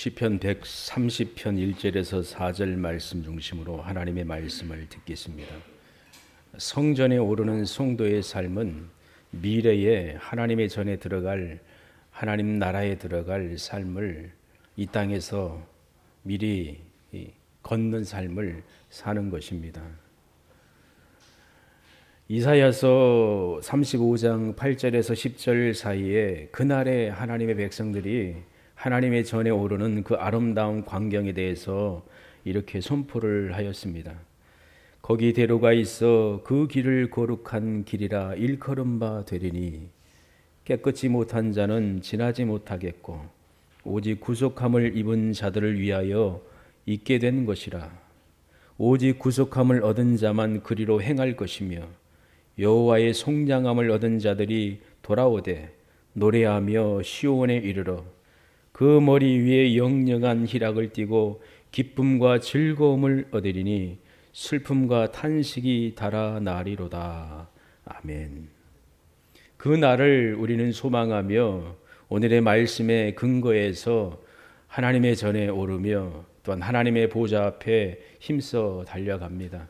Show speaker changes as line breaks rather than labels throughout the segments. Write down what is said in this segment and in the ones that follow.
시편 130편 1절에서 4절 말씀 중심으로 하나님의 말씀을 듣겠습니다. 성전에 오르는 성도의 삶은 미래에 하나님의 전에 들어갈 하나님 나라에 들어갈 삶을 이 땅에서 미리 걷는 삶을 사는 것입니다. 이사야서 35장 8절에서 10절 사이에 그날에 하나님의 백성들이 하나님의 전에 오르는 그 아름다운 광경에 대해서 이렇게 선포를 하였습니다. 거기 대로가 있어 그 길을 거룩한 길이라 일컬음 바 되리니 깨끗이 못한 자는 지나지 못하겠고 오직 구속함을 입은 자들을 위하여 있게 된 것이라. 오직 구속함을 얻은 자만 그리로 행할 것이며 여호와의 송장함을 얻은 자들이 돌아오되 노래하며 시온에 이르러 그 머리 위에 영영한 희락을 띠고 기쁨과 즐거움을 얻으리니 슬픔과 탄식이 달아나리로다. 아멘. 그 날을 우리는 소망하며 오늘의 말씀의 근거에서 하나님의 전에 오르며 또한 하나님의 보좌 앞에 힘써 달려갑니다.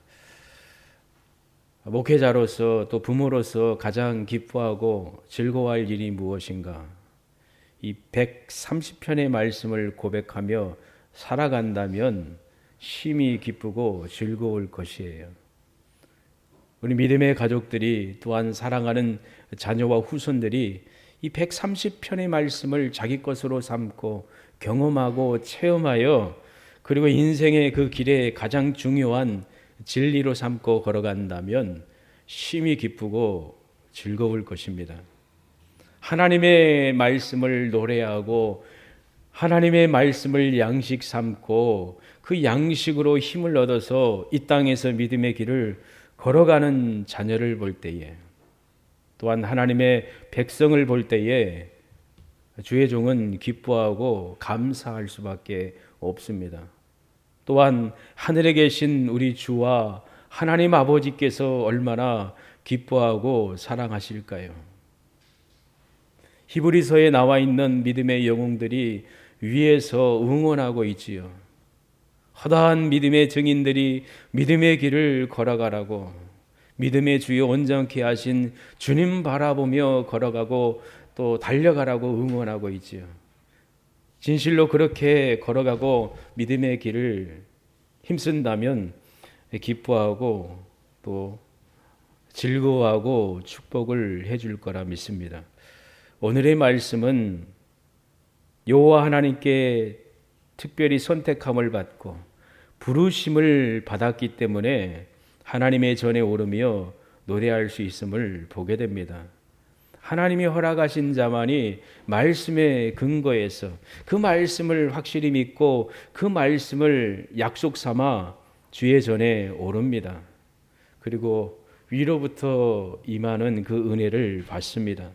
목회자로서 또 부모로서 가장 기뻐하고 즐거워할 일이 무엇인가? 이 130편의 말씀을 고백하며 살아간다면 심히 기쁘고 즐거울 것이에요. 우리 믿음의 가족들이 또한 사랑하는 자녀와 후손들이 이 130편의 말씀을 자기 것으로 삼고 경험하고 체험하여 그리고 인생의 그 길에 가장 중요한 진리로 삼고 걸어간다면 심히 기쁘고 즐거울 것입니다. 하나님의 말씀을 노래하고 하나님의 말씀을 양식 삼고 그 양식으로 힘을 얻어서 이 땅에서 믿음의 길을 걸어가는 자녀를 볼 때에 또한 하나님의 백성을 볼 때에 주의 종은 기뻐하고 감사할 수밖에 없습니다. 또한 하늘에 계신 우리 주와 하나님 아버지께서 얼마나 기뻐하고 사랑하실까요? 히브리서에 나와 있는 믿음의 영웅들이 위에서 응원하고 있지요. 허다한 믿음의 증인들이 믿음의 길을 걸어가라고 믿음의 주여 온전케 하신 주님 바라보며 걸어가고 또 달려가라고 응원하고 있지요. 진실로 그렇게 걸어가고 믿음의 길을 힘쓴다면 기뻐하고 또 즐거워하고 축복을 해줄 거라 믿습니다. 오늘의 말씀은 여호와 하나님께 특별히 선택함을 받고 부르심을 받았기 때문에 하나님의 전에 오르며 노래할 수 있음을 보게 됩니다. 하나님이 허락하신 자만이 말씀의 근거에서 그 말씀을 확실히 믿고 그 말씀을 약속 삼아 주의 전에 오릅니다. 그리고 위로부터 임하는 그 은혜를 받습니다.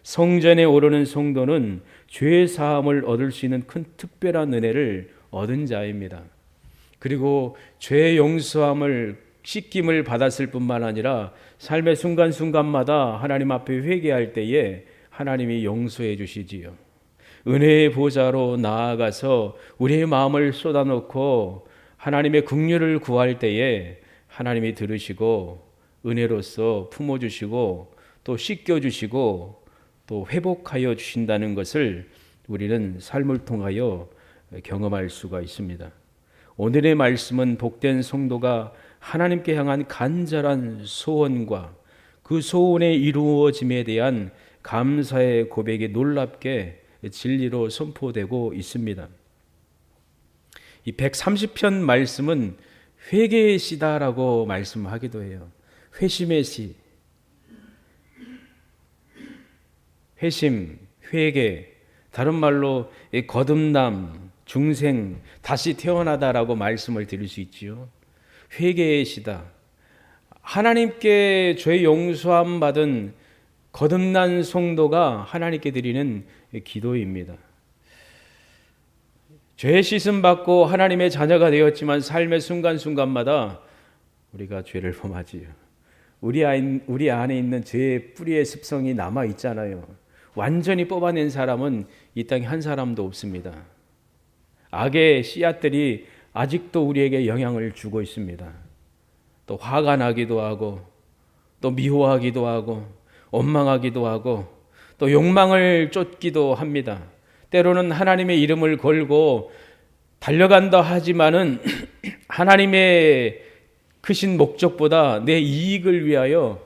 성전에 오르는 성도는 죄 사함을 얻을 수 있는 큰 특별한 은혜를 얻은 자입니다. 그리고 죄 용서함을 씻김을 받았을 뿐만 아니라 삶의 순간순간마다 하나님 앞에 회개할 때에 하나님이 용서해 주시지요. 은혜의 보좌로 나아가서 우리의 마음을 쏟아놓고 하나님의 긍휼을 구할 때에 하나님이 들으시고 은혜로서 품어주시고 또 씻겨주시고 또 회복하여 주신다는 것을 우리는 삶을 통하여 경험할 수가 있습니다. 오늘의 말씀은 복된 성도가 하나님께 향한 간절한 소원과 그 소원의 이루어짐에 대한 감사의 고백이 놀랍게 진리로 선포되고 있습니다. 이 130편 말씀은 회개의 시다라고 말씀하기도 해요. 회심의 시. 회심, 회개, 다른 말로 거듭남, 중생, 다시 태어나다라고 말씀을 드릴 수 있지요. 회개의 시다. 하나님께 죄 용서함 받은 거듭난 성도가 하나님께 드리는 기도입니다. 죄 씻음 받고 하나님의 자녀가 되었지만 삶의 순간순간마다 우리가 죄를 범하지요. 우리 안에 있는 죄의 뿌리의 습성이 남아 있잖아요. 완전히 뽑아낸 사람은 이 땅에 한 사람도 없습니다. 악의 씨앗들이 아직도 우리에게 영향을 주고 있습니다. 또 화가 나기도 하고, 또 미워하기도 하고, 원망하기도 하고, 또 욕망을 쫓기도 합니다. 때로는 하나님의 이름을 걸고 달려간다 하지만은 하나님의 크신 목적보다 내 이익을 위하여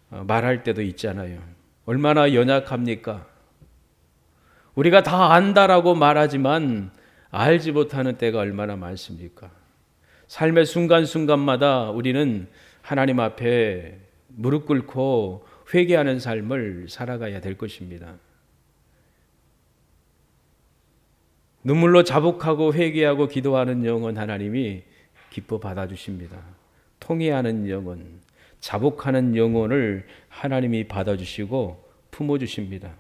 말할 때도 있잖아요. 얼마나 연약합니까? 우리가 다 안다라고 말하지만 알지 못하는 때가 얼마나 많습니까? 삶의 순간순간마다 우리는 하나님 앞에 무릎 꿇고 회개하는 삶을 살아가야 될 것입니다. 눈물로 자복하고 회개하고 기도하는 영혼 하나님이 기뻐 받아주십니다. 통회하는 영혼, 자복하는 영혼을 하나님이 받아주시고 품어주십니다.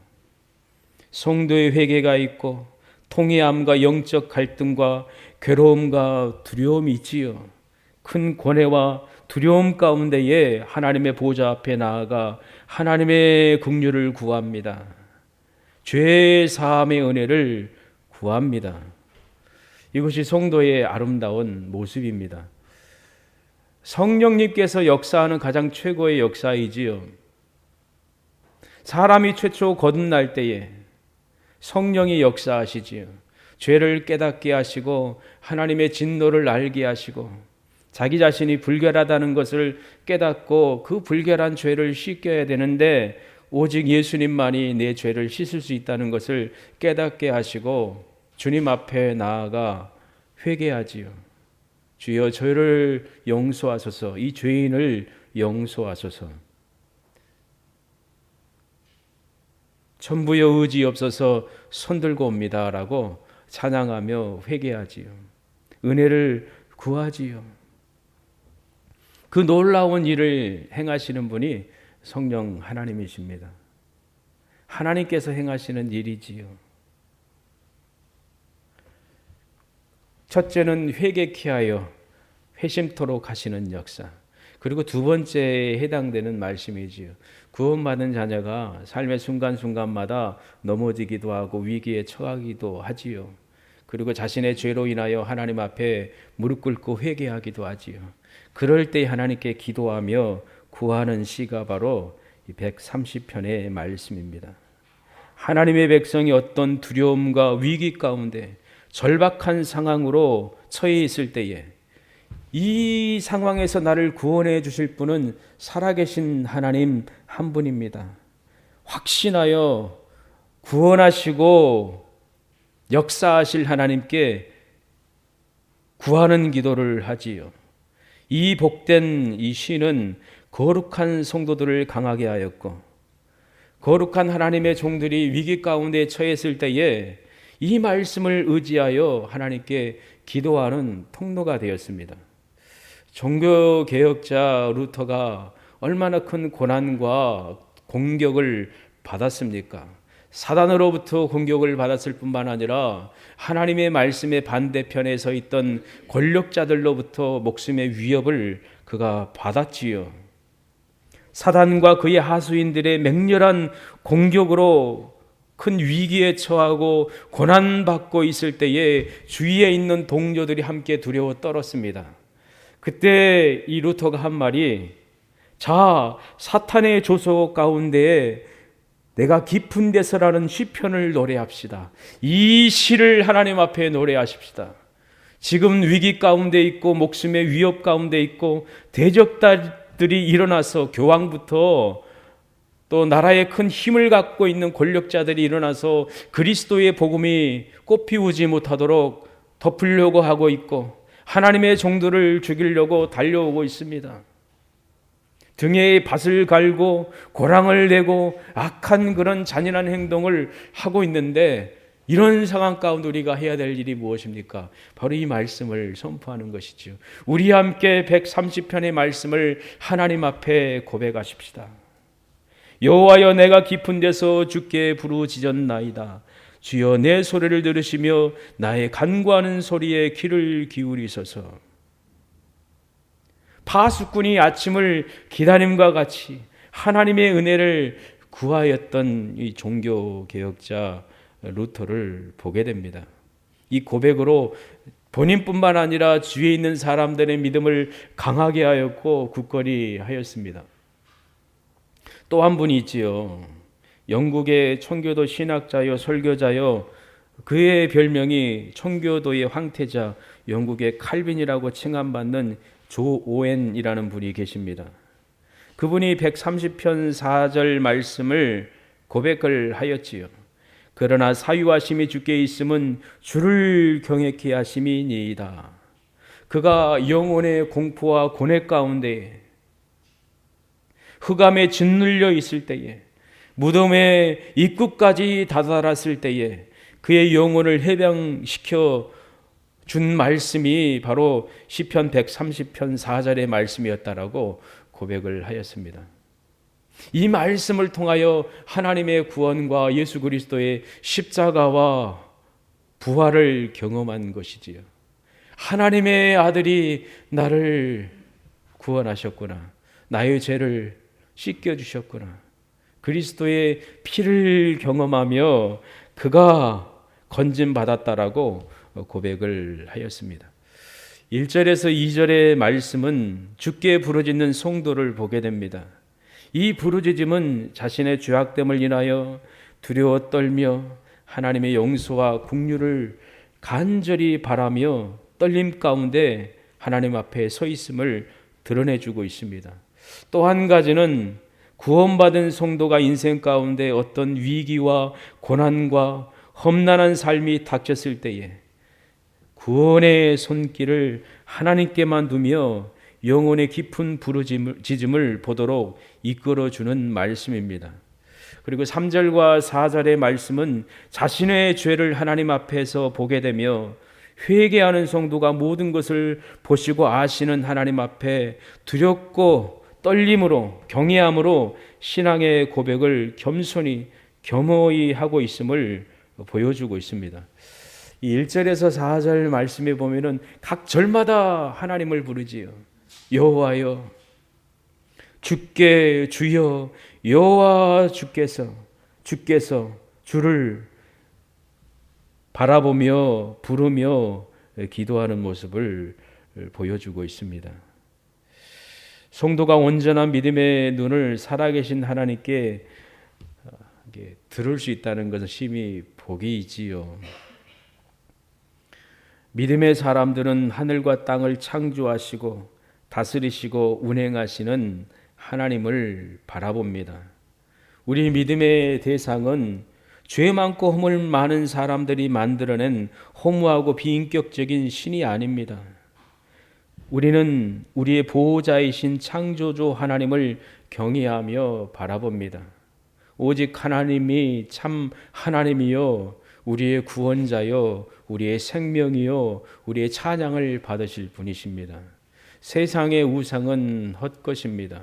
성도의 회개가 있고 통회함과 영적 갈등과 괴로움과 두려움이 있지요. 큰 고뇌와 두려움 가운데에 하나님의 보좌 앞에 나아가 하나님의 긍휼을 구합니다. 죄 사함의 은혜를 구합니다. 이것이 성도의 아름다운 모습입니다. 성령님께서 역사하는 가장 최고의 역사이지요. 사람이 최초 거듭날 때에 성령이 역사하시지요. 죄를 깨닫게 하시고 하나님의 진노를 알게 하시고 자기 자신이 불결하다는 것을 깨닫고 그 불결한 죄를 씻겨야 되는데 오직 예수님만이 내 죄를 씻을 수 있다는 것을 깨닫게 하시고 주님 앞에 나아가 회개하지요. 주여 저를 용서하소서, 이 죄인을 용서하소서. 천부여 의지 없어서 손들고 옵니다라고 찬양하며 회개하지요. 은혜를 구하지요. 그 놀라운 일을 행하시는 분이 성령 하나님이십니다. 하나님께서 행하시는 일이지요. 첫째는 회개케 하여 회심토록 하시는 역사. 그리고 두 번째에 해당되는 말씀이지요. 구원받은 자녀가 삶의 순간순간마다 넘어지기도 하고 위기에 처하기도 하지요. 그리고 자신의 죄로 인하여 하나님 앞에 무릎 꿇고 회개하기도 하지요. 그럴 때 하나님께 기도하며 구하는 시가 바로 130편의 말씀입니다. 하나님의 백성이 어떤 두려움과 위기 가운데 절박한 상황으로 처해 있을 때에 이 상황에서 나를 구원해 주실 분은 살아계신 하나님 한 분입니다. 확신하여 구원하시고 역사하실 하나님께 구하는 기도를 하지요. 이 복된 이 시는 거룩한 성도들을 강하게 하였고 거룩한 하나님의 종들이 위기 가운데 처했을 때에 이 말씀을 의지하여 하나님께 기도하는 통로가 되었습니다. 종교개혁자 루터가 얼마나 큰 고난과 공격을 받았습니까? 사단으로부터 공격을 받았을 뿐만 아니라 하나님의 말씀의 반대편에 서 있던 권력자들로부터 목숨의 위협을 그가 받았지요. 사단과 그의 하수인들의 맹렬한 공격으로 큰 위기에 처하고 고난받고 있을 때에 주위에 있는 동료들이 함께 두려워 떨었습니다. 그때 이 루터가 한 말이 자, 사탄의 조소 가운데에 내가 깊은 데서라는 시편을 노래합시다. 이 시를 하나님 앞에 노래하십시다. 지금 위기 가운데 있고 목숨의 위협 가운데 있고 대적자들이 일어나서 교황부터 또 나라에 큰 힘을 갖고 있는 권력자들이 일어나서 그리스도의 복음이 꽃피우지 못하도록 덮으려고 하고 있고 하나님의 종들을 죽이려고 달려오고 있습니다. 등에 밭을 갈고 고랑을 내고 악한 그런 잔인한 행동을 하고 있는데 이런 상황 가운데 우리가 해야 될 일이 무엇입니까? 바로 이 말씀을 선포하는 것이죠. 우리 함께 130편의 말씀을 하나님 앞에 고백하십시다. 여호와여 내가 깊은 데서 주께 부르짖었나이다. 주여 내 소리를 들으시며 나의 간구하는 소리에 귀를 기울이소서. 파수꾼이 아침을 기다림과 같이 하나님의 은혜를 구하였던 이 종교개혁자 루터를 보게 됩니다. 이 고백으로 본인뿐만 아니라 주위에 있는 사람들의 믿음을 강하게 하였고 굳건히 하였습니다. 또 한 분이 있지요. 영국의 청교도 신학자요 설교자요, 그의 별명이 청교도의 황태자, 영국의 칼빈이라고 칭함받는 조 오웬이라는 분이 계십니다. 그분이 130편 4절 말씀을 고백을 하였지요. 그러나 사유하심이 주께 있음은 주를 경외케 하심이니이다. 그가 영혼의 공포와 고뇌 가운데 흑암에 짓눌려 있을 때에, 무덤의 입구까지 다다랐을 때에 그의 영혼을 해방시켜 준 말씀이 바로 시편 130편 4절의 말씀이었다라고 고백을 하였습니다. 이 말씀을 통하여 하나님의 구원과 예수 그리스도의 십자가와 부활을 경험한 것이지요. 하나님의 아들이 나를 구원하셨구나. 나의 죄를 씻겨주셨구나. 그리스도의 피를 경험하며 그가 건짐받았다라고 고백을 하였습니다. 1절에서 2절의 말씀은 주께 부르짖는 성도를 보게 됩니다. 이 부르짖음은 자신의 죄악됨을 인하여 두려워 떨며 하나님의 용서와 긍휼을 간절히 바라며 떨림 가운데 하나님 앞에 서 있음을 드러내주고 있습니다. 또 한 가지는 구원받은 성도가 인생 가운데 어떤 위기와 고난과 험난한 삶이 닥쳤을 때에 구원의 손길을 하나님께만 두며 영혼의 깊은 부르짖음을 보도록 이끌어주는 말씀입니다. 그리고 3절과 4절의 말씀은 자신의 죄를 하나님 앞에서 보게 되며 회개하는 성도가 모든 것을 보시고 아시는 하나님 앞에 두렵고 떨림으로 경외함으로 신앙의 고백을 겸손히 겸허히 하고 있음을 보여주고 있습니다. 이 1절에서 4절 말씀에 보면은 각 절마다 하나님을 부르지요. 여호와여, 주께 주여, 여호와 주께서 주를 바라보며 부르며 기도하는 모습을 보여주고 있습니다. 성도가 온전한 믿음의 눈을 살아계신 하나님께 들을 수 있다는 것은 심히 복이지요. 믿음의 사람들은 하늘과 땅을 창조하시고 다스리시고 운행하시는 하나님을 바라봅니다. 우리 믿음의 대상은 죄 많고 허물 많은 사람들이 만들어낸 허무하고 비인격적인 신이 아닙니다. 우리는 우리의 보호자이신 창조주 하나님을 경외하며 바라봅니다. 오직 하나님이 참 하나님이요, 우리의 구원자요, 우리의 생명이요, 우리의 찬양을 받으실 분이십니다. 세상의 우상은 헛것입니다.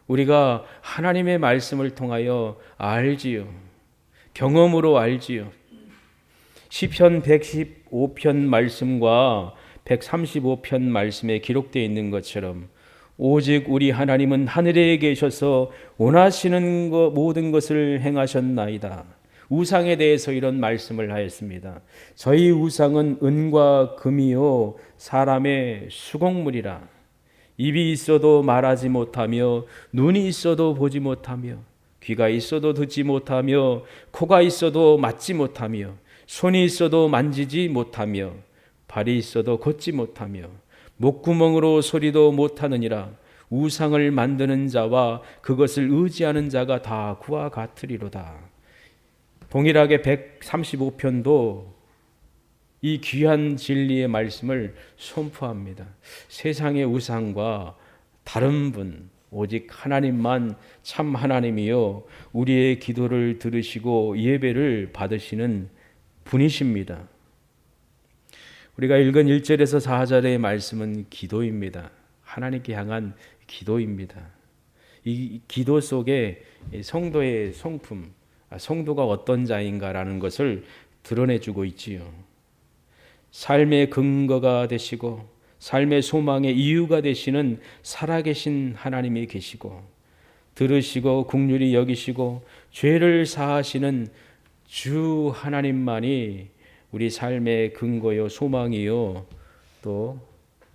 우리가 하나님의 말씀을 통하여 알지요. 경험으로 알지요. 시편 115편 말씀과 135편 말씀에 기록되어 있는 것처럼 오직 우리 하나님은 하늘에 계셔서 원하시는 모든 것을 행하셨나이다. 우상에 대해서 이런 말씀을 하였습니다. 저희 우상은 은과 금이요 사람의 수공물이라. 입이 있어도 말하지 못하며 눈이 있어도 보지 못하며 귀가 있어도 듣지 못하며 코가 있어도 맞지 못하며 손이 있어도 만지지 못하며 발이 있어도 걷지 못하며 목구멍으로 소리도 못하느니라. 우상을 만드는 자와 그것을 의지하는 자가 다 그와 같으리로다. 동일하게 135편도 이 귀한 진리의 말씀을 선포합니다. 세상의 우상과 다른 분, 오직 하나님만 참 하나님이요 우리의 기도를 들으시고 예배를 받으시는 분이십니다. 우리가 읽은 1절에서 4절의 말씀은 기도입니다. 하나님께 향한 기도입니다. 이 기도 속에 성도의 성품, 성도가 어떤 자인가라는 것을 드러내주고 있지요. 삶의 근거가 되시고 삶의 소망의 이유가 되시는 살아계신 하나님이 계시고 들으시고 긍휼히 여기시고 죄를 사하시는 주 하나님만이 우리 삶의 근거요, 소망이요, 또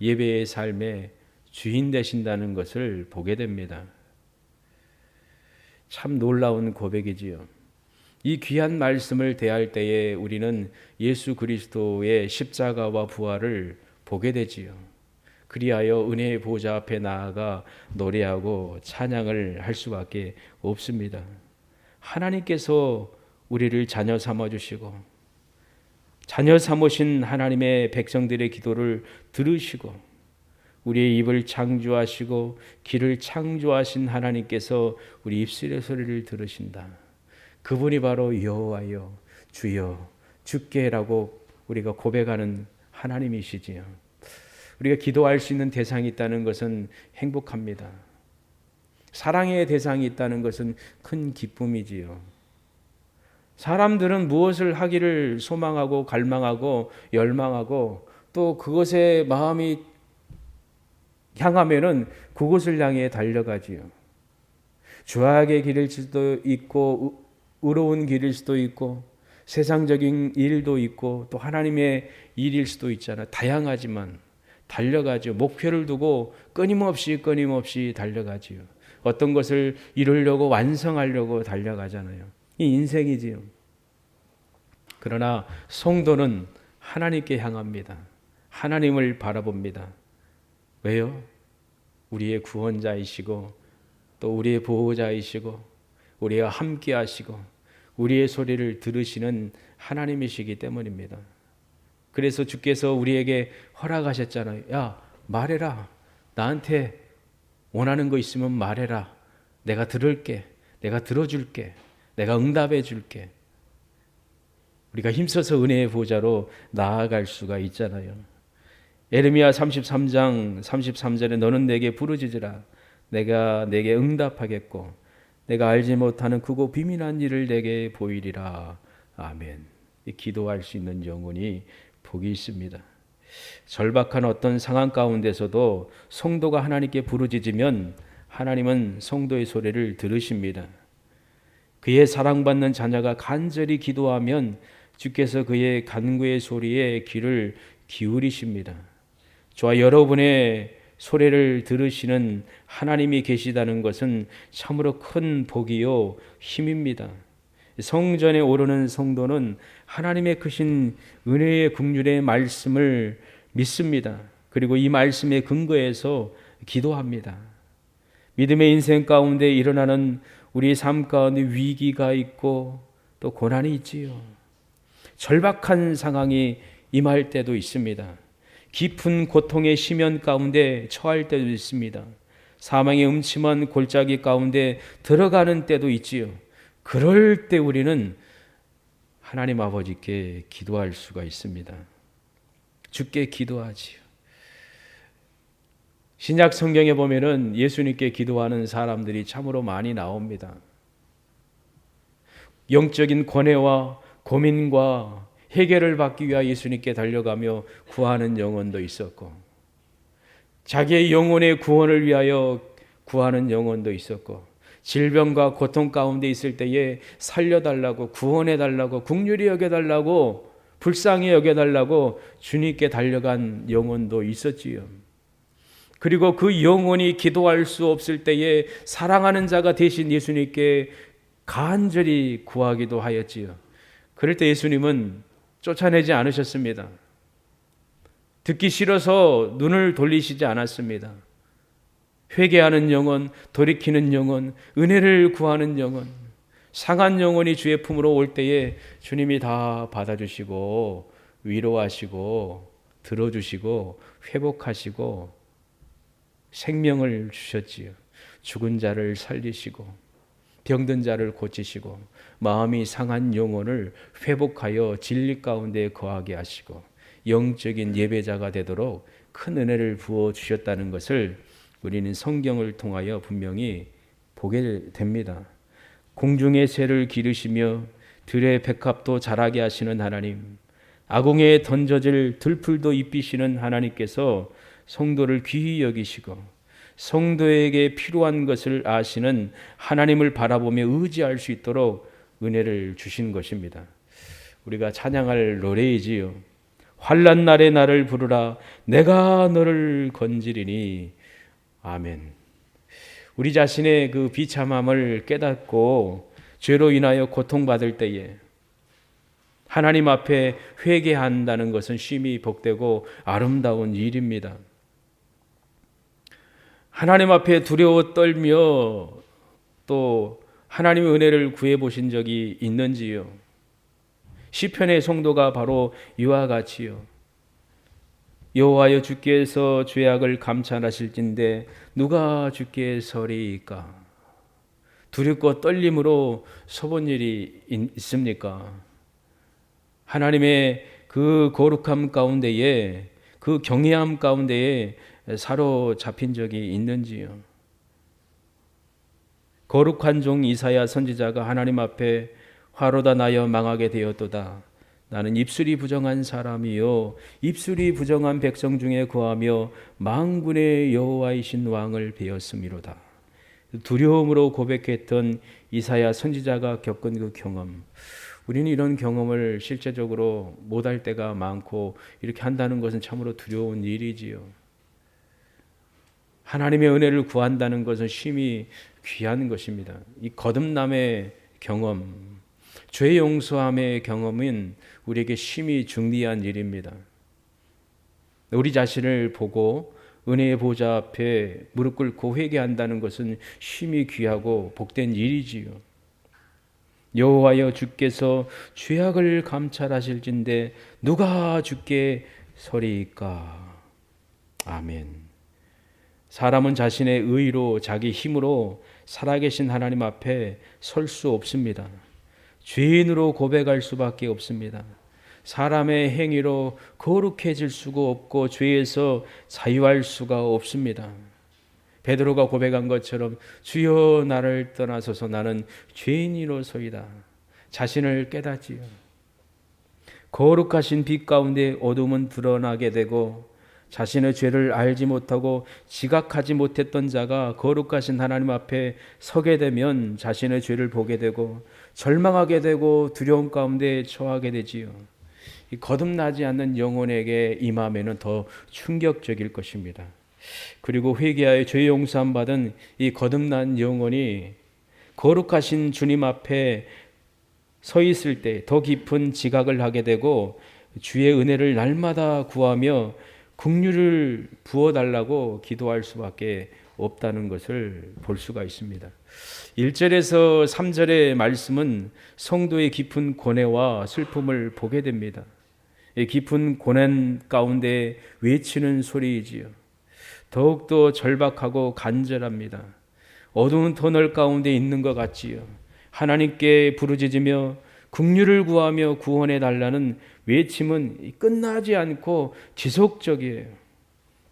예배의 삶의 주인 되신다는 것을 보게 됩니다. 참 놀라운 고백이지요. 이 귀한 말씀을 대할 때에 우리는 예수 그리스도의 십자가와 부활을 보게 되지요. 그리하여 은혜의 보좌 앞에 나아가 노래하고 찬양을 할 수밖에 없습니다. 하나님께서 우리를 자녀 삼아주시고 자녀 삼으신 하나님의 백성들의 기도를 들으시고 우리의 입을 창조하시고 귀를 창조하신 하나님께서 우리 입술의 소리를 들으신다. 그분이 바로 여호와여 주여 주께라고 우리가 고백하는 하나님이시지요. 우리가 기도할 수 있는 대상이 있다는 것은 행복합니다. 사랑의 대상이 있다는 것은 큰 기쁨이지요. 사람들은 무엇을 하기를 소망하고 갈망하고 열망하고 또 그것에 마음이 향하면은 그곳을 향해 달려가지요. 죄악의 길일 수도 있고 의로운 길일 수도 있고 세상적인 일도 있고 또 하나님의 일일 수도 있잖아요. 다양하지만 달려가죠. 목표를 두고 끊임없이 달려가지요. 어떤 것을 이루려고 완성하려고 달려가잖아요. 이 인생이지요. 그러나 성도는 하나님께 향합니다. 하나님을 바라봅니다. 왜요? 우리의 구원자이시고 또 우리의 보호자이시고 우리와 함께 하시고 우리의 소리를 들으시는 하나님이시기 때문입니다. 그래서 주께서 우리에게 허락하셨잖아요. 야, 말해라. 나한테 원하는 거 있으면 말해라. 내가 들을게. 내가 들어줄게. 내가 응답해 줄게. 우리가 힘써서 은혜의 보좌로 나아갈 수가 있잖아요. 예레미야 33장 33절에 너는 내게 부르짖으라. 내가 내게 응답하겠고 내가 알지 못하는 크고 비밀한 일을 내게 보이리라. 아멘. 기도할 수 있는 영혼이 복이 있습니다. 절박한 어떤 상황 가운데서도 성도가 하나님께 부르짖으면 하나님은 성도의 소리를 들으십니다. 그의 사랑받는 자녀가 간절히 기도하면 주께서 그의 간구의 소리에 귀를 기울이십니다. 저와 여러분의 소리를 들으시는 하나님이 계시다는 것은 참으로 큰 복이요 힘입니다. 성전에 오르는 성도는 하나님의 크신 은혜의 긍휼의 말씀을 믿습니다. 그리고 이 말씀에 근거해서 기도합니다. 믿음의 인생 가운데 일어나는 우리 삶 가운데 위기가 있고 또 고난이 있지요. 절박한 상황이 임할 때도 있습니다. 깊은 고통의 심연 가운데 처할 때도 있습니다. 사망의 음침한 골짜기 가운데 들어가는 때도 있지요. 그럴 때 우리는 하나님 아버지께 기도할 수가 있습니다. 주께 기도하지요. 신약 성경에 보면은 예수님께 기도하는 사람들이 참으로 많이 나옵니다. 영적인 권해와 고민과 해결을 받기 위해 예수님께 달려가며 구하는 영혼도 있었고 자기의 영혼의 구원을 위하여 구하는 영혼도 있었고 질병과 고통 가운데 있을 때에 살려달라고 구원해달라고 긍휼히 여겨달라고 불쌍히 여겨달라고 주님께 달려간 영혼도 있었지요. 그리고 그 영혼이 기도할 수 없을 때에 사랑하는 자가 되신 예수님께 간절히 구하기도 하였지요. 그럴 때 예수님은 쫓아내지 않으셨습니다. 듣기 싫어서 눈을 돌리시지 않았습니다. 회개하는 영혼, 돌이키는 영혼, 은혜를 구하는 영혼, 상한 영혼이 주의 품으로 올 때에 주님이 다 받아주시고 위로하시고 들어주시고 회복하시고 생명을 주셨지요. 죽은 자를 살리시고 병든 자를 고치시고 마음이 상한 영혼을 회복하여 진리 가운데 거하게 하시고 영적인 예배자가 되도록 큰 은혜를 부어 주셨다는 것을 우리는 성경을 통하여 분명히 보게 됩니다. 공중의 새를 기르시며 들의 백합도 자라게 하시는 하나님, 아궁이에 던져질 들풀도 입히시는 하나님께서 성도를 귀히 여기시고 성도에게 필요한 것을 아시는 하나님을 바라보며 의지할 수 있도록 은혜를 주신 것입니다. 우리가 찬양할 노래이지요. 환난 날에 나를 부르라 내가 너를 건지리니. 아멘. 우리 자신의 그 비참함을 깨닫고 죄로 인하여 고통받을 때에 하나님 앞에 회개한다는 것은 심히 복되고 아름다운 일입니다. 하나님 앞에 두려워 떨며 또 하나님의 은혜를 구해 보신 적이 있는지요? 시편의 성도가 바로 이와 같이요. 여호와여 주께서 죄악을 감찰하실진데 누가 주께 서리이까? 두렵고 떨림으로 서본 일이 있습니까? 하나님의 그 거룩함 가운데에 그 경외함 가운데에 사로잡힌 적이 있는지요? 거룩한 종 이사야 선지자가 하나님 앞에 화로다 나여 망하게 되었도다. 나는 입술이 부정한 사람이요 입술이 부정한 백성 중에 거하며 만군의 여호와이신 왕을 배웠음이로다. 두려움으로 고백했던 이사야 선지자가 겪은 그 경험, 우리는 이런 경험을 실제적으로 못할 때가 많고 이렇게 한다는 것은 참으로 두려운 일이지요. 하나님의 은혜를 구한다는 것은 심히 귀한 것입니다. 이 거듭남의 경험, 죄 용서함의 경험은 우리에게 심히 중대한 일입니다. 우리 자신을 보고 은혜의 보좌 앞에 무릎 꿇고 회개한다는 것은 심히 귀하고 복된 일이지요. 여호와여 주께서 죄악을 감찰하실진데 누가 주께 서리이까? 아멘. 사람은 자신의 의로 자기 힘으로 살아계신 하나님 앞에 설 수 없습니다. 죄인으로 고백할 수밖에 없습니다. 사람의 행위로 거룩해질 수가 없고 죄에서 자유할 수가 없습니다. 베드로가 고백한 것처럼 주여 나를 떠나소서 나는 죄인이로소이다. 자신을 깨닫지요. 거룩하신 빛 가운데 어둠은 드러나게 되고 자신의 죄를 알지 못하고 지각하지 못했던 자가 거룩하신 하나님 앞에 서게 되면 자신의 죄를 보게 되고 절망하게 되고 두려움 가운데 처하게 되지요. 이 거듭나지 않는 영혼에게 임함에는 더 충격적일 것입니다. 그리고 회개하여 죄 용서함 받은 이 거듭난 영혼이 거룩하신 주님 앞에 서 있을 때 더 깊은 지각을 하게 되고 주의 은혜를 날마다 구하며 긍휼을 부어달라고 기도할 수밖에 없다는 것을 볼 수가 있습니다. 1절에서 3절의 말씀은 성도의 깊은 고뇌와 슬픔을 보게 됩니다. 이 깊은 고난 가운데 외치는 소리이지요. 더욱더 절박하고 간절합니다. 어두운 터널 가운데 있는 것 같지요. 하나님께 부르짖으며 긍휼을 구하며 구원해 달라는 외침은 끝나지 않고 지속적이에요.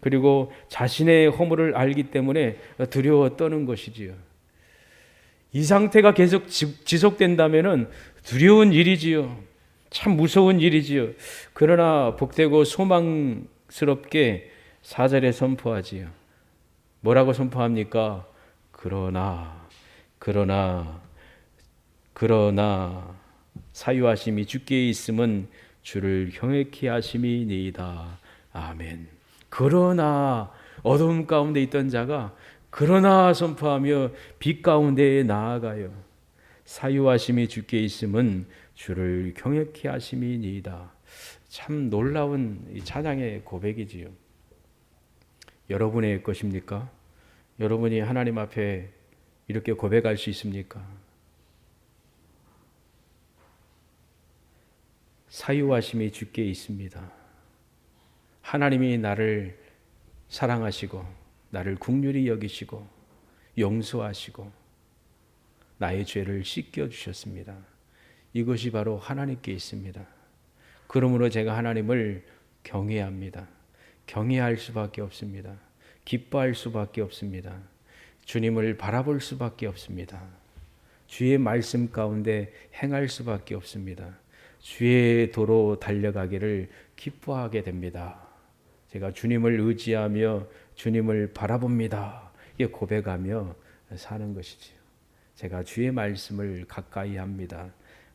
그리고 자신의 허물을 알기 때문에 두려워 떠는 것이지요. 이 상태가 계속 지속된다면 두려운 일이지요. 참 무서운 일이지요. 그러나 복되고 소망스럽게 4절에 선포하지요. 뭐라고 선포합니까? 그러나 사유하심이 주께 있음은 주를 경외케 하심이니이다. 아멘. 그러나 어두움 가운데 있던 자가 그러나 선포하며 빛 가운데 나아가요. 사유하심이 주께 있음은 주를 경외케 하심이니이다. 참 놀라운 이 찬양의 고백이지요. 여러분의 것입니까? 여러분이 하나님 앞에 이렇게 고백할 수 있습니까? 사유하심이 주께 있습니다. 하나님이 나를 사랑하시고 나를 긍휼히 여기시고 용서하시고 나의 죄를 씻겨주셨습니다. 이것이 바로 하나님께 있습니다. 그러므로 제가 하나님을 경외합니다. 경외할 수밖에 없습니다. 기뻐할 수밖에 없습니다. 주님을 바라볼 수밖에 없습니다. 주의 말씀 가운데 행할 수밖에 없습니다. 주의 도로 달려가기를 기뻐하게 됩니다. 제가 주님을 의지하며 주님을 바라봅니다. 이게 고백하며 사는 것이지요. 제가 주의 말씀을 가까이 합니다.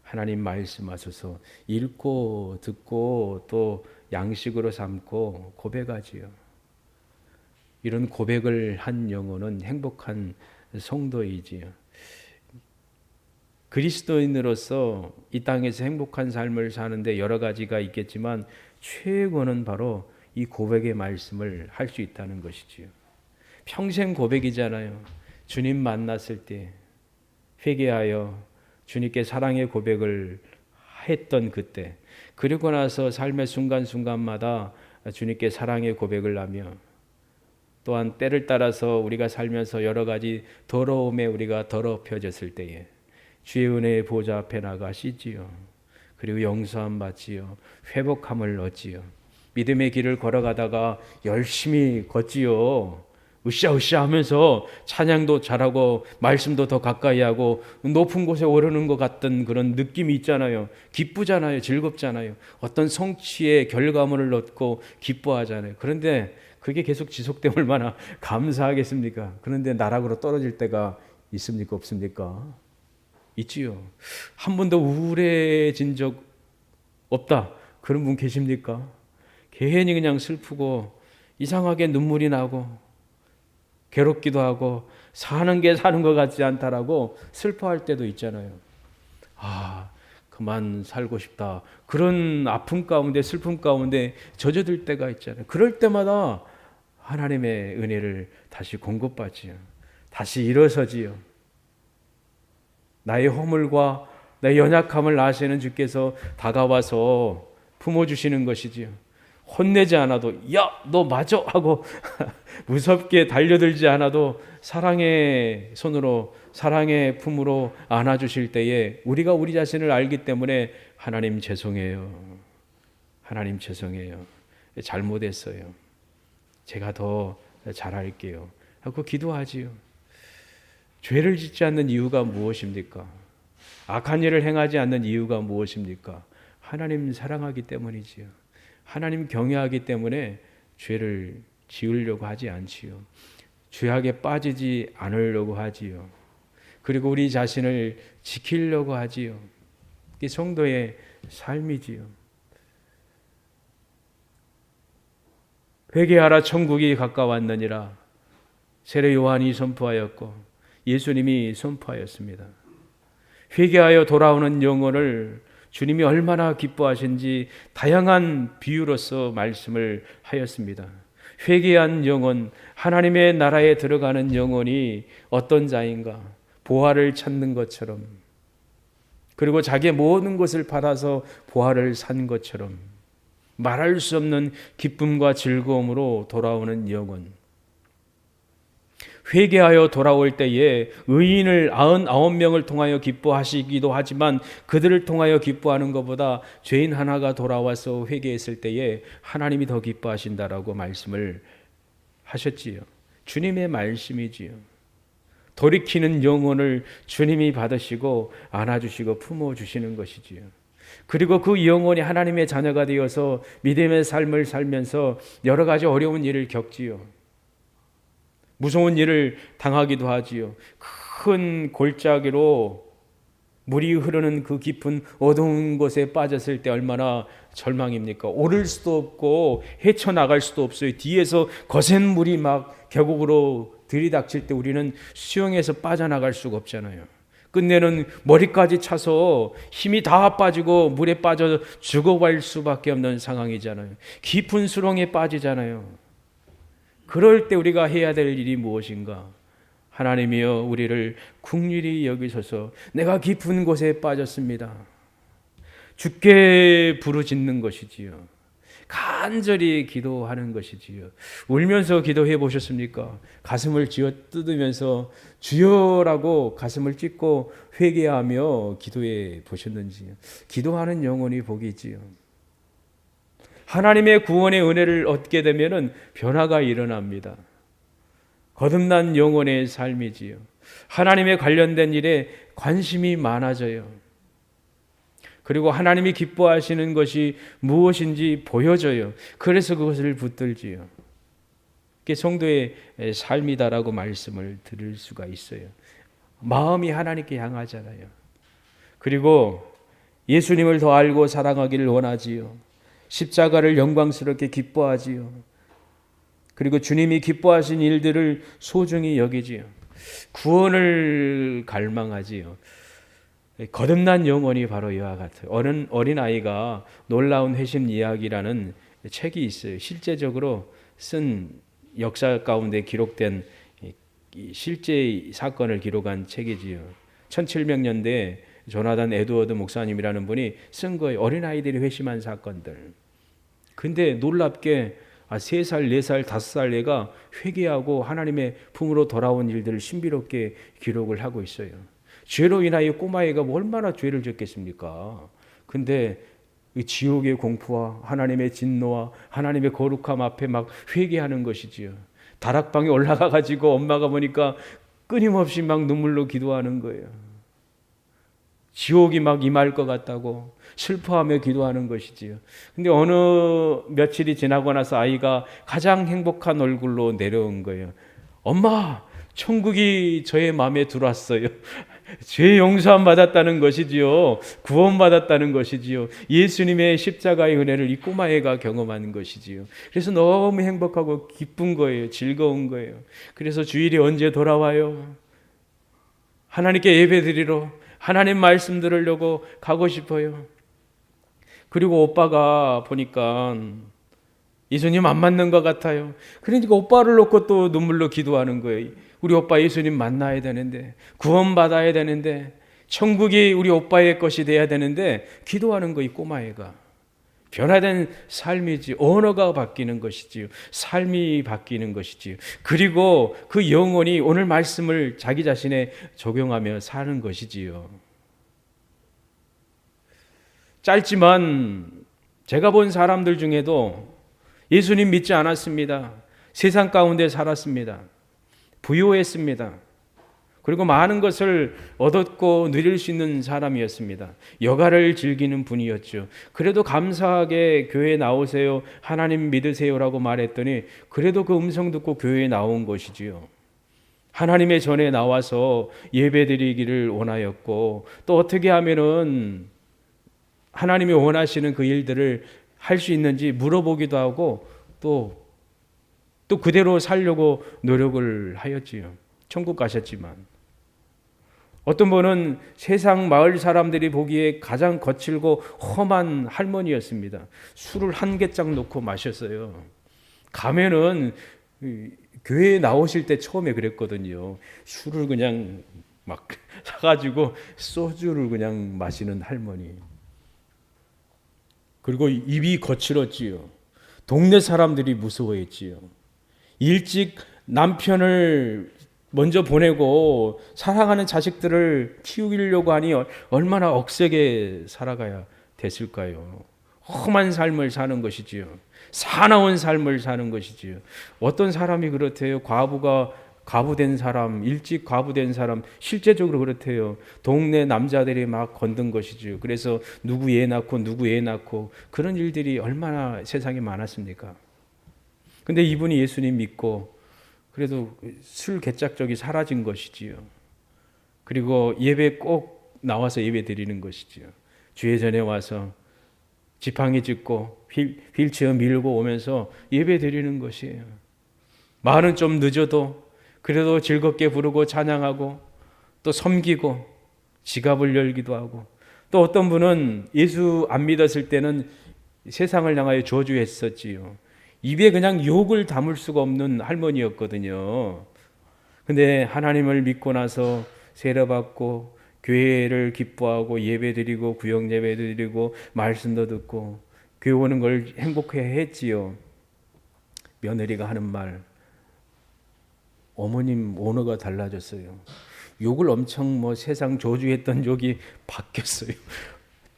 하나님 말씀하소서 읽고 듣고 또 양식으로 삼고 고백하지요. 이런 고백을 한 영혼은 행복한 성도이지요. 그리스도인으로서 이 땅에서 행복한 삶을 사는데 여러 가지가 있겠지만 최고는 바로 이 고백의 말씀을 할 수 있다는 것이지요. 평생 고백이잖아요. 주님 만났을 때 회개하여 주님께 사랑의 고백을 했던 그때, 그리고 나서 삶의 순간순간마다 주님께 사랑의 고백을 하며, 또한 때를 따라서 우리가 살면서 여러 가지 더러움에 우리가 더럽혀졌을 때에 주의 은혜의 보좌 앞에 나가시지요. 그리고 용서함 받지요. 회복함을 얻지요. 믿음의 길을 걸어가다가 열심히 걷지요. 으쌰으쌰 하면서 찬양도 잘하고 말씀도 더 가까이 하고 높은 곳에 오르는 것 같던 그런 느낌이 있잖아요. 기쁘잖아요. 즐겁잖아요. 어떤 성취의 결과물을 얻고 기뻐하잖아요. 그런데 그게 계속 지속되면 얼마나 감사하겠습니까? 그런데 나락으로 떨어질 때가 있습니까? 없습니까? 있지요. 한 번도 우울해진 적 없다. 그런 분 계십니까? 괜히 그냥 슬프고 이상하게 눈물이 나고 괴롭기도 하고 사는 게 사는 것 같지 않다라고 슬퍼할 때도 있잖아요. 아, 그만 살고 싶다. 그런 아픔 가운데 슬픔 가운데 젖어들 때가 있잖아요. 그럴 때마다 하나님의 은혜를 다시 공급받지요. 다시 일어서지요. 나의 허물과 내 연약함을 아시는 주께서 다가와서 품어주시는 것이지요. 혼내지 않아도 야, 너 맞아 하고 무섭게 달려들지 않아도 사랑의 손으로 사랑의 품으로 안아주실 때에 우리가 우리 자신을 알기 때문에 하나님 죄송해요. 하나님 죄송해요. 잘못했어요. 제가 더 잘할게요. 하고 기도하지요. 죄를 짓지 않는 이유가 무엇입니까? 악한 일을 행하지 않는 이유가 무엇입니까? 하나님 사랑하기 때문이지요. 하나님 경외하기 때문에 죄를 지으려고 하지 않지요. 죄악에 빠지지 않으려고 하지요. 그리고 우리 자신을 지키려고 하지요. 이게 성도의 삶이지요. 회개하라 천국이 가까웠느니라 세례 요한이 선포하였고 예수님이 선포하였습니다. 회개하여 돌아오는 영혼을 주님이 얼마나 기뻐하신지 다양한 비유로서 말씀을 하였습니다. 회개한 영혼, 하나님의 나라에 들어가는 영혼이 어떤 자인가? 보화를 찾는 것처럼, 그리고 자기의 모든 것을 받아서 보화를 산 것처럼 말할 수 없는 기쁨과 즐거움으로 돌아오는 영혼. 회개하여 돌아올 때에 의인을 99명을 통하여 기뻐하시기도 하지만 그들을 통하여 기뻐하는 것보다 죄인 하나가 돌아와서 회개했을 때에 하나님이 더 기뻐하신다라고 말씀을 하셨지요. 주님의 말씀이지요. 돌이키는 영혼을 주님이 받으시고 안아주시고 품어주시는 것이지요. 그리고 그 영혼이 하나님의 자녀가 되어서 믿음의 삶을 살면서 여러 가지 어려운 일을 겪지요. 무서운 일을 당하기도 하지요. 큰 골짜기로 물이 흐르는 그 깊은 어두운 곳에 빠졌을 때 얼마나 절망입니까? 오를 수도 없고 헤쳐나갈 수도 없어요. 뒤에서 거센 물이 막 계곡으로 들이닥칠 때 우리는 수영해서 빠져나갈 수가 없잖아요. 끝내는 머리까지 차서 힘이 다 빠지고 물에 빠져 죽어갈 수밖에 없는 상황이잖아요. 깊은 수렁에 빠지잖아요. 그럴 때 우리가 해야 될 일이 무엇인가? 하나님이여 우리를 긍휼히 여기소서. 내가 깊은 곳에 빠졌습니다. 주께 부르짖는 것이지요. 간절히 기도하는 것이지요. 울면서 기도해 보셨습니까? 가슴을 쥐어 뜯으면서 주여라고 가슴을 찢고 회개하며 기도해 보셨는지요. 기도하는 영혼이 복이 있지요. 하나님의 구원의 은혜를 얻게 되면 변화가 일어납니다. 거듭난 영혼의 삶이지요. 하나님의 관련된 일에 관심이 많아져요. 그리고 하나님이 기뻐하시는 것이 무엇인지 보여져요. 그래서 그것을 붙들지요. 그게 성도의 삶이다라고 말씀을 드릴 수가 있어요. 마음이 하나님께 향하잖아요. 그리고 예수님을 더 알고 사랑하기를 원하지요. 십자가를 영광스럽게 기뻐하지요. 그리고 주님이 기뻐하신 일들을 소중히 여기지요. 구원을 갈망하지요. 거듭난 영혼이 바로 이와 같아요. 어린아이가 놀라운 회심 이야기라는 책이 있어요. 실제적으로 쓴 역사 가운데 기록된 실제 사건을 기록한 책이지요. 1700년대에 조나단 에드워드 목사님이라는 분이 쓴 거예요. 어린아이들이 회심한 사건들. 근데 놀랍게 3살, 4살, 5살 애가 회개하고 하나님의 품으로 돌아온 일들을 신비롭게 기록을 하고 있어요. 죄로 인하여 꼬마애가 얼마나 죄를 졌겠습니까? 근데 지옥의 공포와 하나님의 진노와 하나님의 거룩함 앞에 막 회개하는 것이지요. 다락방에 올라가 가지고 엄마가 보니까 끊임없이 막 눈물로 기도하는 거예요. 지옥이 막 임할 것 같다고 슬퍼하며 기도하는 것이지요. 근데 어느 며칠이 지나고 나서 아이가 가장 행복한 얼굴로 내려온 거예요. 엄마, 천국이 저의 마음에 들어왔어요. 죄 용서함 받았다는 것이지요. 구원 받았다는 것이지요. 예수님의 십자가의 은혜를 이 꼬마애가 경험하는 것이지요. 그래서 너무 행복하고 기쁜 거예요. 즐거운 거예요. 그래서 주일이 언제 돌아와요? 하나님께 예배드리러, 하나님 말씀 들으려고 가고 싶어요. 그리고 오빠가 보니까 예수님 안 맞는 것 같아요. 그러니까 오빠를 놓고 또 눈물로 기도하는 거예요. 우리 오빠 예수님 만나야 되는데, 구원받아야 되는데, 천국이 우리 오빠의 것이 돼야 되는데 기도하는 거 이 꼬마애가. 변화된 삶이지, 언어가 바뀌는 것이지요. 삶이 바뀌는 것이지요. 그리고 그 영혼이 오늘 말씀을 자기 자신에 적용하며 사는 것이지요. 짧지만 제가 본 사람들 중에도 예수님 믿지 않았습니다. 세상 가운데 살았습니다. 부유했습니다. 그리고 많은 것을 얻었고 누릴 수 있는 사람이었습니다. 여가를 즐기는 분이었죠. 그래도 감사하게 교회에 나오세요, 하나님 믿으세요라고 말했더니 그래도 그 음성 듣고 교회에 나온 것이지요. 하나님의 전에 나와서 예배드리기를 원하였고, 또 어떻게 하면은 하나님이 원하시는 그 일들을 할 수 있는지 물어보기도 하고 또 그대로 살려고 노력을 하였지요. 천국 가셨지만 어떤 분은 세상 마을 사람들이 보기에 가장 거칠고 험한 할머니였습니다. 술을 한 개짝 놓고 마셨어요. 가면은 교회에 나오실 때 처음에 그랬거든요. 술을 그냥 막 사가지고 소주를 그냥 마시는 할머니. 그리고 입이 거칠었지요. 동네 사람들이 무서워했지요. 일찍 남편을 먼저 보내고 사랑하는 자식들을 키우려고 하니 얼마나 억세게 살아가야 됐을까요? 험한 삶을 사는 것이지요. 사나운 삶을 사는 것이지요. 어떤 사람이 그렇대요. 과부된 사람, 일찍 과부된 사람, 실제적으로 그렇대요. 동네 남자들이 막 건든 것이지요. 그래서 누구 애 낳고 그런 일들이 얼마나 세상에 많았습니까? 근데 이분이 예수님 믿고 그래도 술 개짝적이 사라진 것이지요. 그리고 예배 꼭 나와서 예배 드리는 것이지요. 주의 전에 와서 지팡이 짚고 휠체어 밀고 오면서 예배 드리는 것이에요. 말은 좀 늦어도 그래도 즐겁게 부르고 찬양하고 또 섬기고 지갑을 열기도 하고, 또 어떤 분은 예수 안 믿었을 때는 세상을 향하여 저주했었지요. 입에 그냥 욕을 담을 수가 없는 할머니였거든요. 근데 하나님을 믿고 나서 세례받고 교회를 기뻐하고 예배드리고 구역 예배드리고 말씀도 듣고 교회 오는 걸 행복해 했지요. 며느리가 하는 말, 어머님 언어가 달라졌어요. 욕을 엄청 세상 저주했던 욕이 바뀌었어요.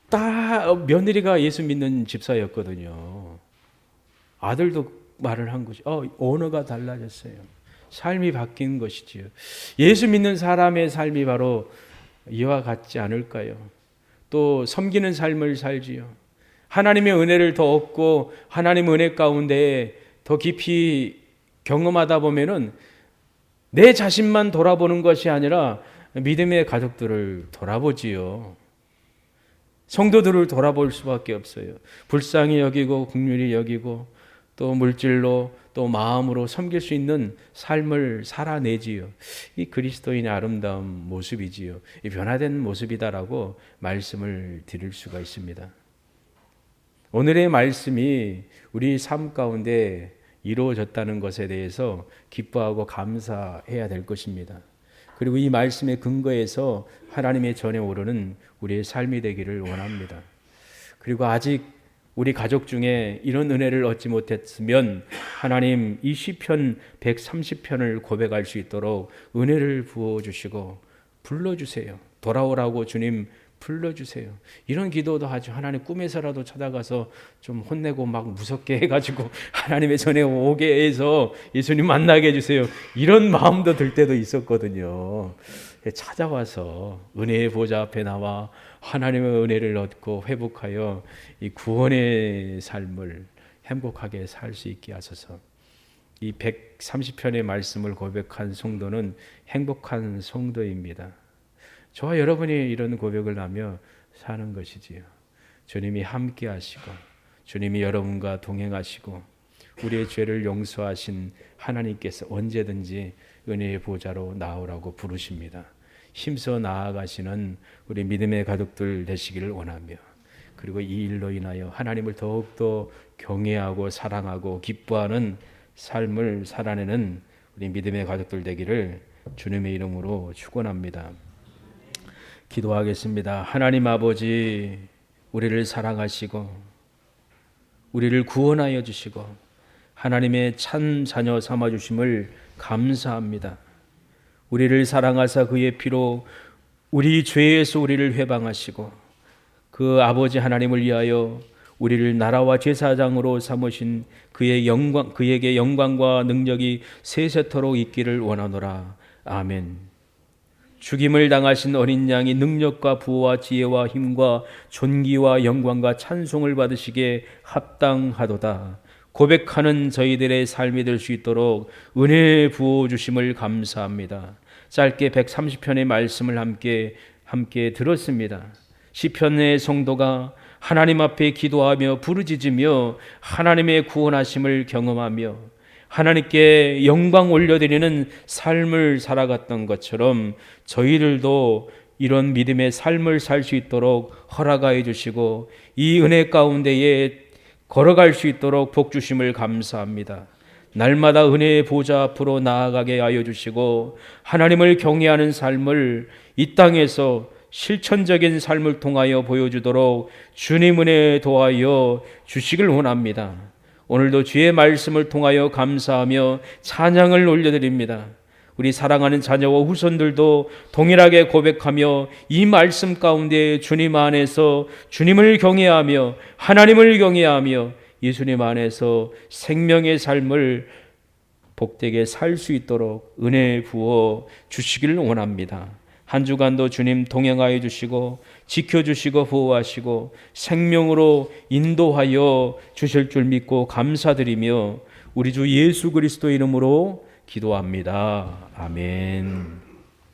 딱 며느리가 예수 믿는 집사였거든요. 아들도 말을 한 거죠. 언어가 달라졌어요. 삶이 바뀐 것이지요. 예수 믿는 사람의 삶이 바로 이와 같지 않을까요? 또 섬기는 삶을 살지요. 하나님의 은혜를 더 얻고 하나님의 은혜 가운데 더 깊이 경험하다 보면은 내 자신만 돌아보는 것이 아니라 믿음의 가족들을 돌아보지요. 성도들을 돌아볼 수밖에 없어요. 불쌍히 여기고 긍휼히 여기고 또 물질로 또 마음으로 섬길 수 있는 삶을 살아내지요. 이 그리스도인의 아름다운 모습이지요. 이 변화된 모습이다라고 말씀을 드릴 수가 있습니다. 오늘의 말씀이 우리 삶 가운데 이루어졌다는 것에 대해서 기뻐하고 감사해야 될 것입니다. 그리고 이 말씀의 근거에서 하나님의 전에 오르는 우리의 삶이 되기를 원합니다. 그리고 아직 우리 가족 중에 이런 은혜를 얻지 못했으면 하나님 이 시편 130편을 고백할 수 있도록 은혜를 부어주시고 불러주세요. 돌아오라고 주님 불러주세요. 이런 기도도 하죠. 하나님 꿈에서라도 찾아가서 좀 혼내고 막 무섭게 해가지고 하나님의 전에 오게 해서 예수님 만나게 해주세요. 이런 마음도 들 때도 있었거든요. 찾아와서 은혜의 보좌 앞에 나와 하나님의 은혜를 얻고 회복하여 이 구원의 삶을 행복하게 살 수 있게 하소서. 이 130편의 말씀을 고백한 성도는 행복한 성도입니다. 저와 여러분이 이런 고백을 하며 사는 것이지요. 주님이 함께 하시고 주님이 여러분과 동행하시고 우리의 죄를 용서하신 하나님께서 언제든지 은혜의 보좌로 나오라고 부르십니다. 힘써 나아가시는 우리 믿음의 가족들 되시기를 원하며 그리고 이 일로 인하여 하나님을 더욱더 경외하고 사랑하고 기뻐하는 삶을 살아내는 우리 믿음의 가족들 되기를 주님의 이름으로 축원합니다. 기도하겠습니다. 하나님 아버지, 우리를 사랑하시고 우리를 구원하여 주시고 하나님의 참 자녀 삼아 주심을 감사합니다. 우리를 사랑하사 그의 피로 우리 죄에서 우리를 회방하시고 그 아버지 하나님을 위하여 우리를 나라와 제사장으로 삼으신 그에게 영광과 능력이 세세토록 있기를 원하노라. 아멘. 죽임을 당하신 어린 양이 능력과 부와 지혜와 힘과 존귀와 영광과 찬송을 받으시기에 합당하도다. 고백하는 저희들의 삶이 될 수 있도록 은혜 부어 주심을 감사합니다. 짧게 130편의 말씀을 함께 들었습니다. 시편의 성도가 하나님 앞에 기도하며 부르짖으며 하나님의 구원하심을 경험하며 하나님께 영광 올려드리는 삶을 살아갔던 것처럼 저희들도 이런 믿음의 삶을 살 수 있도록 허락하여 주시고 이 은혜 가운데에 걸어갈 수 있도록 복 주심을 감사합니다. 날마다 은혜의 보좌 앞으로 나아가게 하여 주시고 하나님을 경외하는 삶을 이 땅에서 실천적인 삶을 통하여 보여주도록 주님 은혜 도와여 주시길 원합니다. 오늘도 주의 말씀을 통하여 감사하며 찬양을 올려드립니다. 우리 사랑하는 자녀와 후손들도 동일하게 고백하며 이 말씀 가운데 주님 안에서 주님을 경외하며 하나님을 경외하며 예수님 안에서 생명의 삶을 복되게 살 수 있도록 은혜 부어 주시기를 원합니다. 한 주간도 주님 동행하여 주시고 지켜주시고 보호하시고 생명으로 인도하여 주실 줄 믿고 감사드리며 우리 주 예수 그리스도 이름으로 기도합니다. 아멘.